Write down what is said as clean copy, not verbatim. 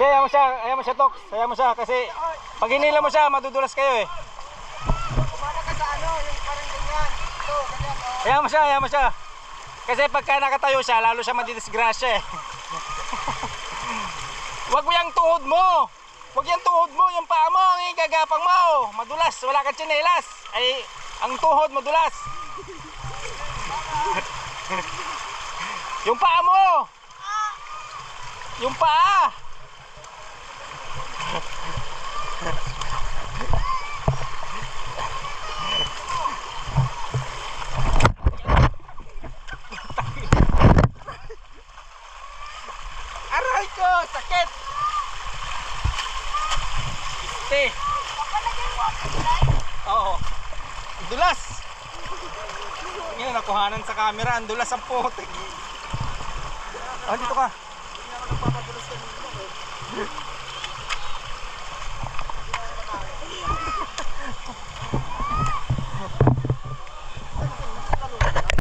Hindi, ayaw mo siya, Tox. Ayaw mo siya kasi pag hinila mo siya, madudulas kayo eh. Kumana ka sa ano, yung parang ganyan. Ito, ganyan. Oh. Ayaw mo siya. Kasi pagka nakatayo siya, lalo siya madidisgrasya eh. Wag mo yung tuhod mo. Wag yung tuhod mo, yung paa mo, ang gagapang mo. Madulas, wala kang tsinelas. Ay, ang tuhod madulas. Yung paa mo. Yung paa. Aray ko, sakit. Iste. Oo. Dulas. Ngayon nakuhanan sa camera, ang dulas ang putik. Ah, dito ka.